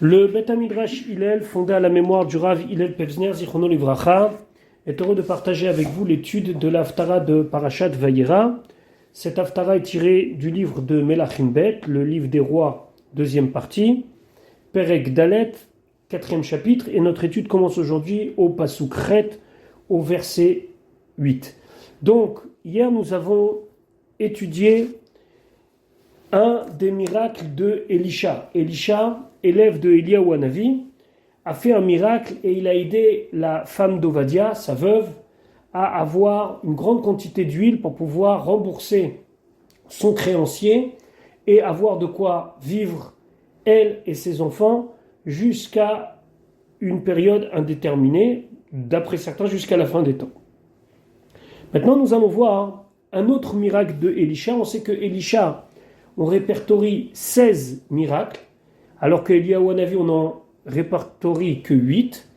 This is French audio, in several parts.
Le Bet Midrash Hillel, fondé à la mémoire du Rav Hillel Pevzner, Zichrono Livracha, est heureux de partager avec vous l'étude de l'Haftara de Parashat Vayera. Cette Haftara est tirée du livre de Melachim Bet, le livre des rois, deuxième partie, Perek Dalet, quatrième chapitre, et notre étude commence aujourd'hui au Pasuk Chet, au verset 8. Donc, hier nous avons étudié un des miracles de Elisha. Elisha, élève de Eliyahu Hanavi, a fait un miracle et il a aidé la femme d'Ovadia, sa veuve, à avoir une grande quantité d'huile pour pouvoir rembourser son créancier et avoir de quoi vivre, elle et ses enfants, jusqu'à une période indéterminée, d'après certains jusqu'à la fin des temps. Maintenant, nous allons voir un autre miracle de Elisha. On sait que Elisha, on répertorie 16 miracles, alors que Eliyahu Hanavi, on n'en répertorie que 8,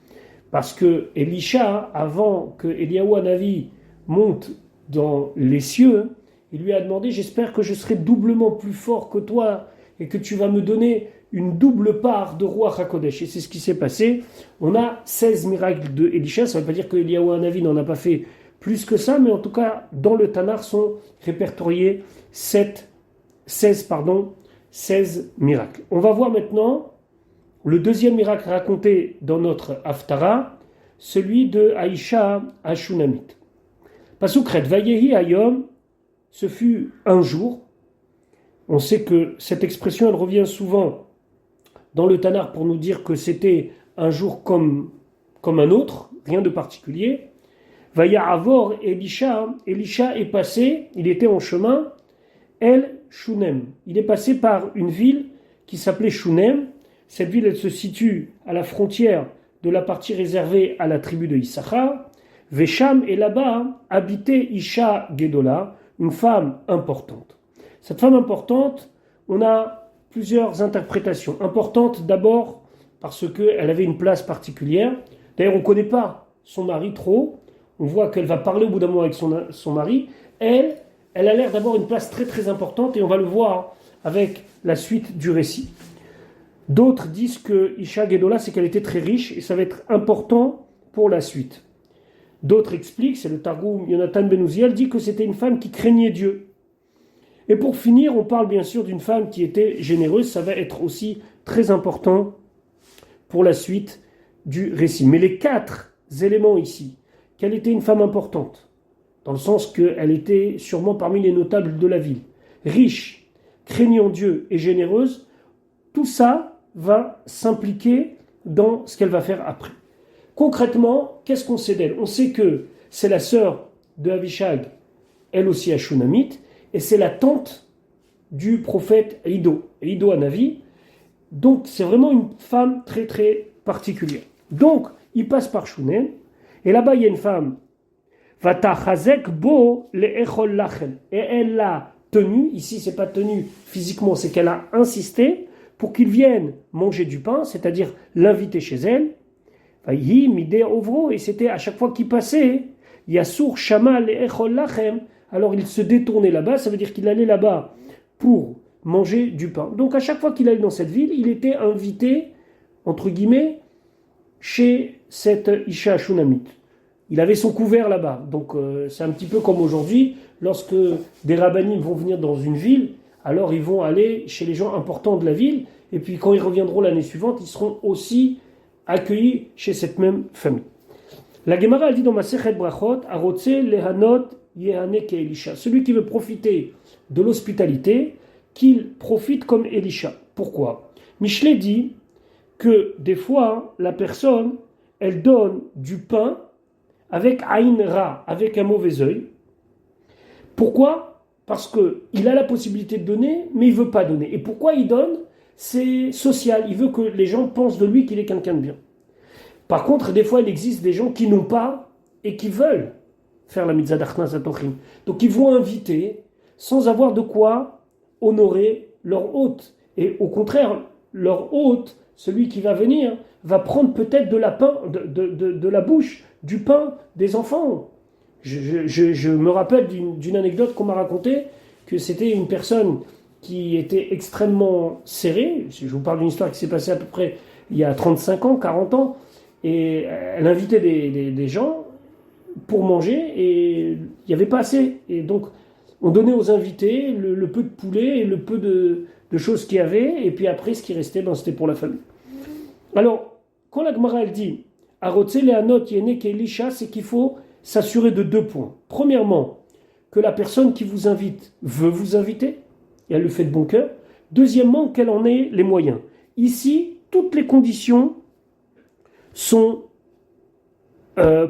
parce que Elisha, avant que Eliyahu Hanavi monte dans les cieux, il lui a demandé « J'espère que je serai doublement plus fort que toi et que tu vas me donner une double part de Ruach HaKodesh ». Et c'est ce qui s'est passé. On a 16 miracles de Elisha. Ça ne veut pas dire que Eliyahu Hanavi n'en a pas fait plus que ça, mais en tout cas, dans le Tanakh sont répertoriés 16 miracles. On va voir maintenant le deuxième miracle raconté dans notre Haftara, celui de Aïcha Ashunamit. Pasuk Chet, Vayehi Hayom, ce fut un jour. On sait que cette expression, elle revient souvent dans le Tanakh pour nous dire que c'était un jour comme un autre, rien de particulier. Vaya'avor Elisha, Elisha est passé, il était en chemin, El Shunem. Il est passé par une ville qui s'appelait Shunem. Cette ville, elle se situe à la frontière de la partie réservée à la tribu de Issachar. Vesham, et là-bas habitait Isha Gedola, une femme importante. Cette femme importante, on a plusieurs interprétations. Importante d'abord parce qu'elle avait une place particulière. D'ailleurs, on ne connaît pas son mari trop. On voit qu'elle va parler au bout d'un moment avec son mari. Elle a l'air d'avoir une place très très importante et on va le voir avec la suite du récit. D'autres disent que Isha Gedola, c'est qu'elle était très riche et ça va être important pour la suite. D'autres expliquent, c'est le Targum Yonatan Ben Uziel, dit que c'était une femme qui craignait Dieu. Et pour finir, on parle bien sûr d'une femme qui était généreuse, ça va être aussi très important pour la suite du récit. Mais les 4 éléments ici, qu'elle était une femme importante, dans le sens qu'elle était sûrement parmi les notables de la ville, riche, craignant Dieu et généreuse, tout ça va s'impliquer dans ce qu'elle va faire après. Concrètement, qu'est-ce qu'on sait d'elle ? On sait que c'est la sœur de Avishag, elle aussi à Shunamite, et c'est la tante du prophète Iddo Hanavi. Donc c'est vraiment une femme très très particulière. Donc il passe par Shunem, et là-bas il y a une femme, Vatachazek bo le'echol lachel, et elle l'a tenue, ici c'est pas tenue physiquement, c'est qu'elle a insisté pour qu'il vienne manger du pain, c'est-à-dire l'inviter chez elle. Et c'était à chaque fois qu'il passait, Yasur Shamal et Echol Lachem, alors il se détournait là-bas, ça veut dire qu'il allait là-bas pour manger du pain. Donc à chaque fois qu'il allait dans cette ville, il était invité, entre guillemets, chez cette Isha Shunamite. Il avait son couvert là-bas. Donc c'est un petit peu comme aujourd'hui, lorsque des rabbinim vont venir dans une ville, alors ils vont aller chez les gens importants de la ville, et puis quand ils reviendront l'année suivante, ils seront aussi accueillis chez cette même famille. La Gemara dit dans Masechet Brachot, Arotse lehanot yehane ke Elisha. Celui qui veut profiter de l'hospitalité, qu'il profite comme Elisha. Pourquoi ? Michelet dit que des fois, la personne, elle donne du pain avec Aïn Ra, avec un mauvais œil. Pourquoi ? Parce qu'il a la possibilité de donner, mais il ne veut pas donner. Et pourquoi il donne ? C'est social. Il veut que les gens pensent de lui qu'il est quelqu'un de bien. Par contre, des fois, il existe des gens qui n'ont pas et qui veulent faire la mitzvah d'Achnas HaTochim. Donc, ils vont inviter sans avoir de quoi honorer leur hôte. Et au contraire, leur hôte, celui qui va venir, va prendre peut-être de la bouche, du pain des enfants. Je me rappelle d'une anecdote qu'on m'a racontée, que c'était une personne qui était extrêmement serrée. Je vous parle d'une histoire qui s'est passée à peu près il y a 35 ans, 40 ans, et elle invitait des gens pour manger, et il n'y avait pas assez. Et donc, on donnait aux invités le peu de poulet et le peu de choses qu'il y avait, et puis après, ce qui restait, c'était pour la famille. Alors, quand la Gemara, elle dit « Arotse le'anot yene ke'elisha », c'est qu'il faut s'assurer de 2 points. Premièrement, que la personne qui vous invite veut vous inviter, et elle le fait de bon cœur. Deuxièmement, qu'elle en ait les moyens. Ici, toutes les conditions sont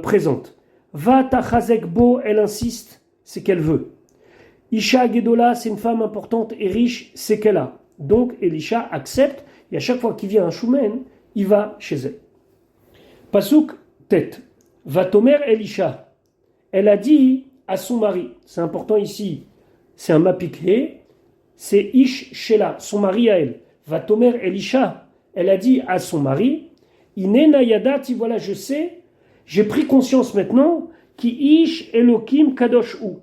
présentes. Va tachazek bo, elle insiste, c'est qu'elle veut. Isha Gedola, c'est une femme importante et riche, c'est qu'elle a. Donc Elisha accepte, et à chaque fois qu'il vient un Shoumen, il va chez elle. Pasuk tête. Va Tomer Elisha. Elle a dit à son mari, c'est important ici, c'est un mapikhe, c'est Ish Shela, son mari à elle. Va Tomer Elisha. Elle a dit à son mari, Inena Yadati, voilà, je sais, j'ai pris conscience maintenant, qui Ish Elokim Kadosh Hu,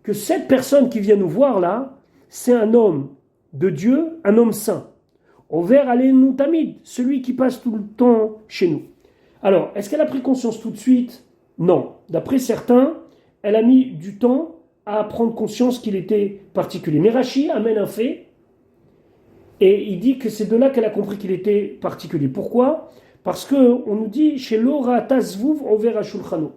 que cette personne qui vient nous voir là, c'est un homme de Dieu, un homme saint. Over Alenu Tamid, celui qui passe tout le temps chez nous. Alors, est-ce qu'elle a pris conscience tout de suite? Non. D'après certains, elle a mis du temps à prendre conscience qu'il était particulier. Mais Rashi amène un fait, et il dit que c'est de là qu'elle a compris qu'il était particulier. Pourquoi? Parce qu'on nous dit chez Laura Tazvuv Over Ashulchano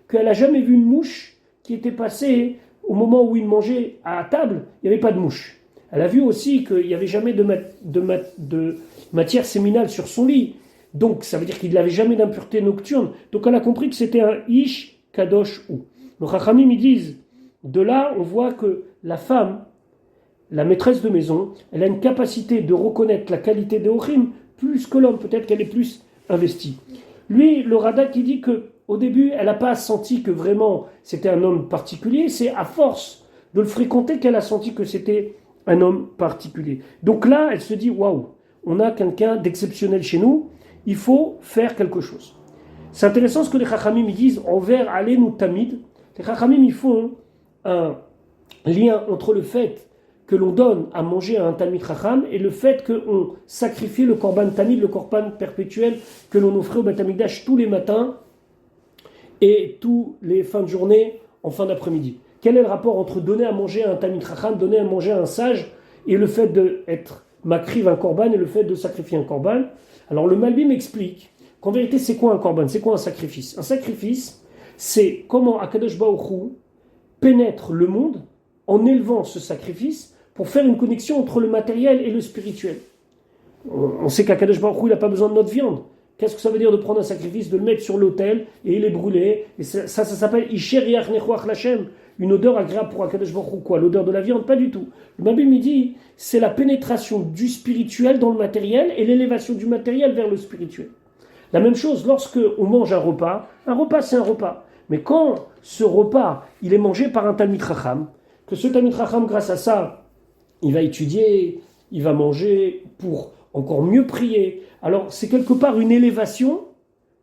qu'elle n'a jamais vu une mouche qui était passée au moment où il mangeait à table, il n'y avait pas de mouche. Elle a vu aussi qu'il n'y avait jamais de matière séminale sur son lit. Donc ça veut dire qu'il n'avait jamais d'impureté nocturne. Donc elle a compris que c'était un Ish Kadosh Hu. Les Chachamim ils disent, de là on voit que la femme, la maîtresse de maison, elle a une capacité de reconnaître la qualité des Ochim plus que l'homme. Peut-être qu'elle est plus investie. Lui, le Radak, qui dit que au début, elle n'a pas senti que vraiment c'était un homme particulier. C'est à force de le fréquenter qu'elle a senti que c'était un homme particulier. Donc là, elle se dit, waouh, on a quelqu'un d'exceptionnel chez nous, il faut faire quelque chose. C'est intéressant ce que les Chachamim disent, envers Alenu Tamid. Les Chachamim, ils font un lien entre le fait que l'on donne à manger à un Talmid Chacham et le fait qu'on sacrifie le Korban Tamid, le Korban perpétuel que l'on offrait au Beth Amikdash tous les matins et tous les fins de journée en fin d'après-midi. Quel est le rapport entre donner à manger à un Talmid Chacham, donner à manger à un sage, et le fait d'être makriv un korban et le fait de sacrifier un korban? Alors le Malbim explique qu'en vérité c'est quoi un korban? C'est quoi un sacrifice? Un sacrifice, c'est comment Akadosh Baruch Hu pénètre le monde en élevant ce sacrifice pour faire une connexion entre le matériel et le spirituel. On sait qu'Akadosh Baruch Hu, il n'a pas besoin de notre viande. Qu'est-ce que ça veut dire de prendre un sacrifice, de le mettre sur l'autel et il est brûlé? Et ça s'appelle Isher Yach Nechuach Lachem, une odeur agréable pour Akadosh Baruch Hu. Quoi? L'odeur de la viande? Pas du tout. Le Malbim il dit, c'est la pénétration du spirituel dans le matériel et l'élévation du matériel vers le spirituel. La même chose, lorsque on mange un repas c'est un repas. Mais quand ce repas, il est mangé par un Talmid Chacham, que ce Talmid Chacham, grâce à ça, il va étudier, il va manger pour encore mieux prier. Alors, c'est quelque part une élévation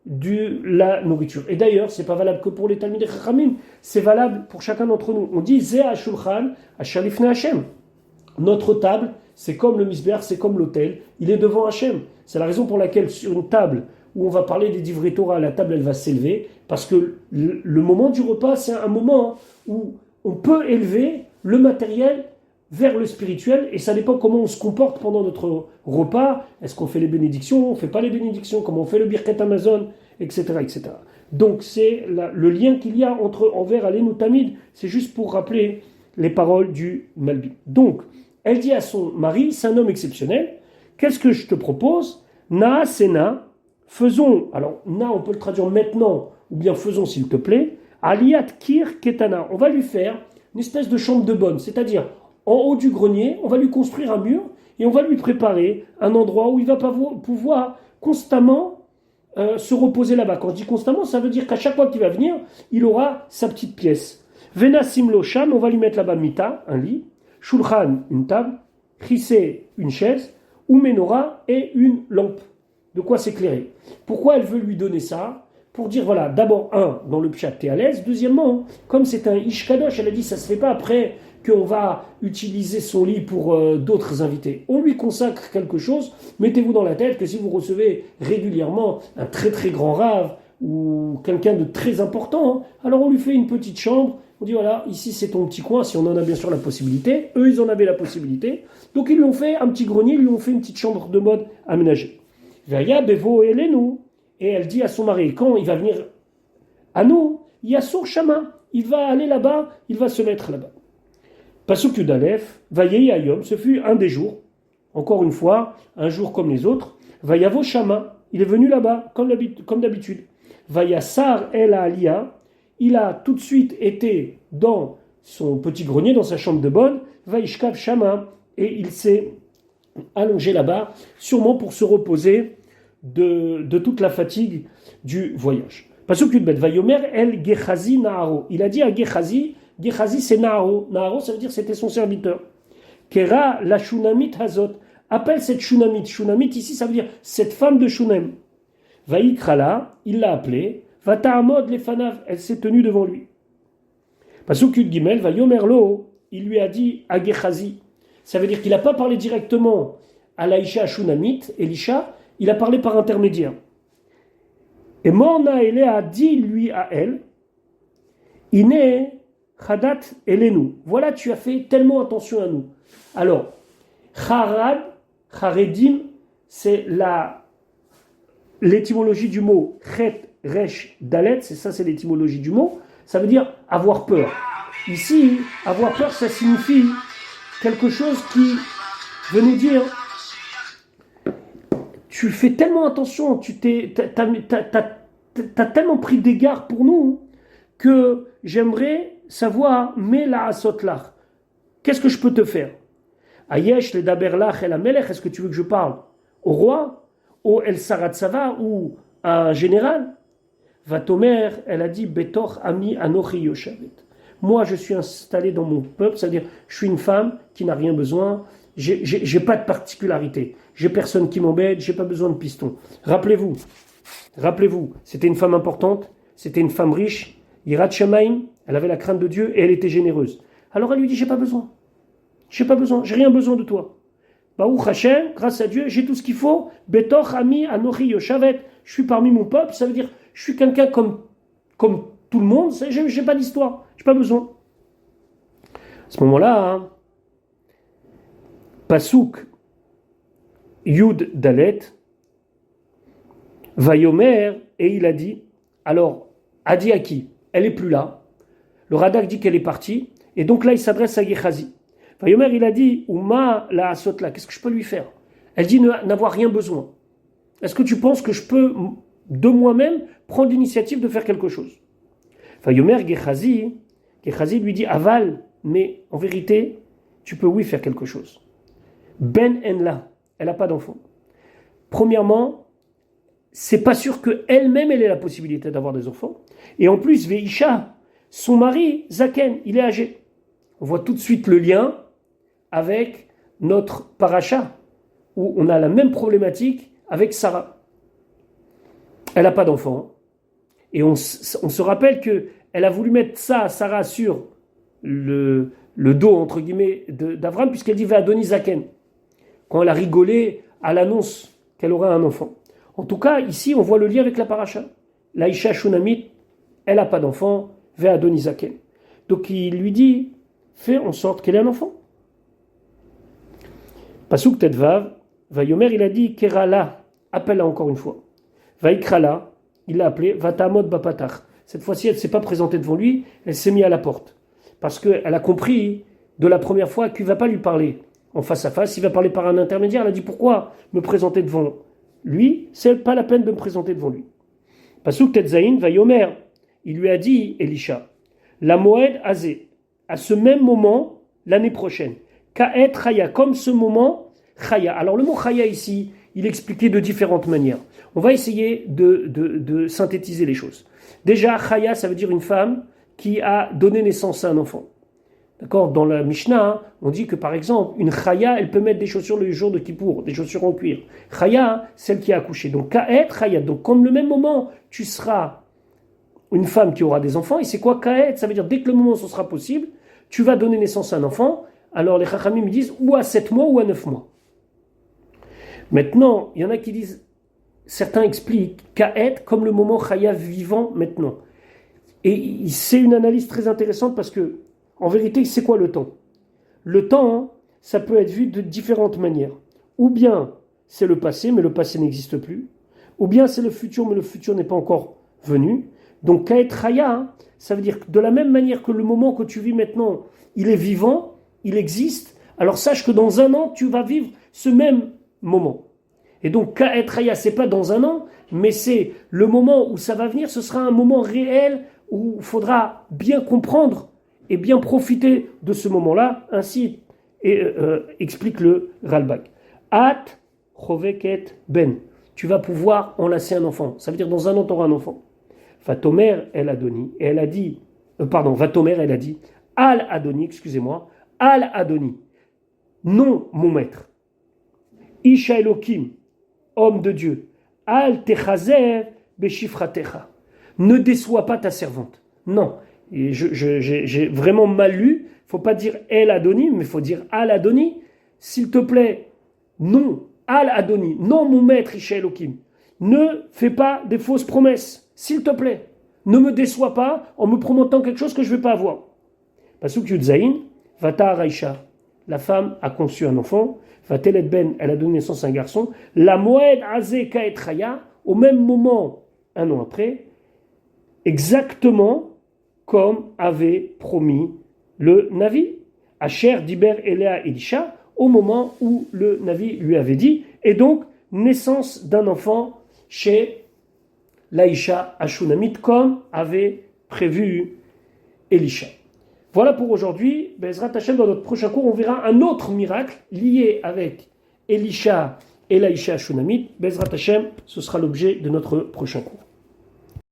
de la nourriture. Et d'ailleurs, c'est pas valable que pour les Talmidei Chachamim, c'est valable pour chacun d'entre nous. On dit Zeh HaShulchan HaShalifnei Hashem. Notre table, c'est comme le misber, c'est comme l'autel, il est devant Hashem. C'est la raison pour laquelle sur une table où on va parler des divrei Torah, la table elle va s'élever, parce que le moment du repas, c'est un moment où on peut élever le matériel vers le spirituel, et ça dépend comment on se comporte pendant notre repas. Est-ce qu'on fait les bénédictions, on ne fait pas les bénédictions, comment on fait le birkat Amazon, etc. etc. Donc c'est le lien qu'il y a entre envers Alenu Tamid, c'est juste pour rappeler les paroles du Malbim. Donc, elle dit à son mari, c'est un homme exceptionnel, qu'est-ce que je te propose? Na, sena, faisons, alors na on peut le traduire maintenant, ou bien faisons s'il te plaît, Aliyat Kir Ketana, on va lui faire une espèce de chambre de bonne, c'est-à-dire en haut du grenier, on va lui construire un mur et on va lui préparer un endroit où il va pouvoir constamment se reposer là-bas. Quand je dis constamment, ça veut dire qu'à chaque fois qu'il va venir, il aura sa petite pièce. Vena Simlo Sham, on va lui mettre là-bas Mita, un lit, Shulchan, une table, Chissé, une chaise, ou Menorah et une lampe. De quoi s'éclairer. Pourquoi elle veut lui donner ça? Pour dire, voilà, d'abord, dans le pshat, t'es à l'aise. Deuxièmement, comme c'est un Ish Kadosh, elle a dit, ça se fait pas après qu'on va utiliser son lit pour d'autres invités. On lui consacre quelque chose. Mettez-vous dans la tête que si vous recevez régulièrement un très très grand rave ou quelqu'un de très important, alors on lui fait une petite chambre. On dit voilà, ici c'est ton petit coin, si on en a bien sûr la possibilité. Eux, ils en avaient la possibilité. Donc ils lui ont fait un petit grenier, ils lui ont fait une petite chambre de mode aménagée. Vaya bevo elenu. Et elle dit à son mari, quand il va venir à nous, il y a Sour Shama. Il va aller là-bas, il va se mettre là-bas. Pasuk Yudalef, Vayehi Ayom, ce fut un des jours, encore une fois, un jour comme les autres. Vayavo Shama, il est venu là-bas, comme d'habitude. Vayasar El Aliyah, il a tout de suite été dans son petit grenier, dans sa chambre de bonne. Vaishkav Shama, et il s'est allongé là-bas, sûrement pour se reposer de toute la fatigue du voyage. Pasuk Yudbet, Vayomer El Gechazi Naharo. Il a dit à Gechazi, Gechazi c'est Naharo. Naharo, ça veut dire c'était son serviteur. Kera la Shunamit Hazot. Appelle cette Shunamit. Shunamit ici, ça veut dire cette femme de Shunem. Vaikrala, il l'a appelée. Vata'amod lefanav, elle s'est tenue devant lui. Pasuk Yud Gimel, Vayomer Lo, il lui a dit à Gechazi. Ça veut dire qu'il n'a pas parlé directement à l'Aïcha Shunamit, Elisha, il a parlé par intermédiaire. Et Morna Ele a dit lui à elle, Iné Chadat Elenu. Voilà, tu as fait tellement attention à nous. Alors, Charad, Charedim, c'est l'étymologie du mot Chet, Resh, Dalet, c'est l'étymologie du mot. Ça veut dire avoir peur. Ici, avoir peur, ça signifie quelque chose qui veut nous dire tu fais tellement attention, t'as tellement pris d'égard pour nous que j'aimerais savoir, mais la asotlach, qu'est-ce que je peux te faire? Ayesh le daberlach el amelech, est-ce que tu veux que je parle au roi, au el saratsava ou à un général? Vatomer, elle a dit, betor ami anochi yoshavet. Moi, je suis installé dans mon peuple, c'est-à-dire, je suis une femme qui n'a rien besoin. J'ai pas de particularité. J'ai personne qui m'embête, j'ai pas besoin de piston. Rappelez-vous, c'était une femme importante, c'était une femme riche, Yirat Shamaim, elle avait la crainte de Dieu et elle était généreuse. Alors elle lui dit, j'ai rien besoin de toi. Baruch Hashem, grâce à Dieu, j'ai tout ce qu'il faut. Betoch ami anochi yoshavet, je suis parmi mon peuple, ça veut dire, je suis quelqu'un comme tout le monde, j'ai pas d'histoire, j'ai pas besoin. À ce moment-là, Pasuk Yud Dalet, Vayomer, et il a dit, alors, a dit à qui? Elle est plus là. Le Radak dit qu'elle est partie, et donc là il s'adresse à Gechazi. Vayomer, il a dit, Uma la asotla, qu'est-ce que je peux lui faire? Elle dit n'avoir rien besoin. Est-ce que tu penses que je peux, de moi-même, prendre l'initiative de faire quelque chose? Vayomer, Gechazi lui dit, aval, mais en vérité, tu peux oui faire quelque chose. Ben Enla, elle n'a pas d'enfant. Premièrement, c'est pas sûr qu'elle-même elle ait la possibilité d'avoir des enfants. Et en plus, Veisha, son mari, Zaken, il est âgé. On voit tout de suite le lien avec notre paracha, où on a la même problématique avec Sarah. Elle n'a pas d'enfant. Et on se rappelle qu'elle a voulu mettre ça, Sarah, sur le dos, entre guillemets, d'Avram, puisqu'elle dit Ve'adoni Zaken, quand elle a rigolé à l'annonce qu'elle aurait un enfant. En tout cas, ici, on voit le lien avec la paracha. L'Aïcha Shunamit, elle n'a pas d'enfant, Ve'adoni Zaken. Donc il lui dit, fais en sorte qu'elle ait un enfant. Pasuk Tedvav, Vayomer, il a dit, Kerala, appelle-la encore une fois. Vaikrala, il l'a appelé, Vatamod Bapatach. Cette fois-ci, elle ne s'est pas présentée devant lui, elle s'est mise à la porte. Parce qu'elle a compris de la première fois qu'il ne va pas lui parler en face à face, il va parler par un intermédiaire. Elle a dit, pourquoi me présenter devant lui? C'est pas la peine de me présenter devant lui. Pasuk Tetzaïn, Vayomer, il lui a dit, Elisha, la Moed Azé, à ce même moment, l'année prochaine, Ka'et Chaya, comme ce moment, Chaya. Alors le mot Chaya ici, il est expliqué de différentes manières. On va essayer de synthétiser les choses. Déjà, Chaya, ça veut dire une femme qui a donné naissance à un enfant. D'accord? Dans la Mishnah, on dit que par exemple, une Chaya, elle peut mettre des chaussures le jour de Kippour, des chaussures en cuir. Chaya, celle qui a accouché. Donc, Ka'et Chaya. Donc, comme le même moment, tu seras une femme qui aura des enfants, et c'est quoi Ka'et? Ça veut dire dès que le moment ce sera possible, tu vas donner naissance à un enfant, alors les Chachamim me disent ou à 7 mois ou à 9 mois. Maintenant, il y en a qui disent, certains expliquent Ka'et comme le moment Chayav vivant maintenant. Et c'est une analyse très intéressante parce que, en vérité, c'est quoi le temps? Le temps, ça peut être vu de différentes manières. Ou bien c'est le passé, mais le passé n'existe plus. Ou bien c'est le futur, mais le futur n'est pas encore venu. Donc Ka'et Chaya, ça veut dire que de la même manière que le moment que tu vis maintenant, il est vivant, il existe, alors sache que dans un an, tu vas vivre ce même moment. Et donc Ka'et Chaya, c'est pas dans un an, mais c'est le moment où ça va venir, ce sera un moment réel où il faudra bien comprendre et bien profiter de ce moment-là, ainsi explique le Ralbag. At choveket ben. Tu vas pouvoir enlacer un enfant. Ça veut dire dans un an, tu auras un enfant. Vatomer el Adoni. Et elle a dit, Vatomer, elle a dit, Al Adoni, excusez-moi, Al Adoni. Non, mon maître. Isha Elokim, homme de Dieu. Al Techazer Beshifratecha. Ne déçois pas ta servante. Non. Et j'ai vraiment mal lu. Il ne faut pas dire El Adoni, mais il faut dire Al Adoni. S'il te plaît, non. Al Adoni. Non, mon maître, Isha Elokim. Ne fais pas des fausses promesses. S'il te plaît. Ne me déçois pas en me promettant quelque chose que je ne vais pas avoir. Pasuk Yudzaïn, Vata Araïcha. La femme a conçu un enfant. Vatelet Ben, elle a donné naissance à un garçon. La Moed Azeh Ka'et Chaya, au même moment, un an après, exactement comme avait promis le Navi. Asher Diber Elea Elisha, au moment où le Navi lui avait dit, et donc naissance d'un enfant chez l'Aïcha Ashunamit, comme avait prévu Elisha. Voilà pour aujourd'hui. Bezrat Hashem, dans notre prochain cours, on verra un autre miracle lié avec Elisha et l'Aïcha Ashunamit. Bezrat Hashem, ce sera l'objet de notre prochain cours.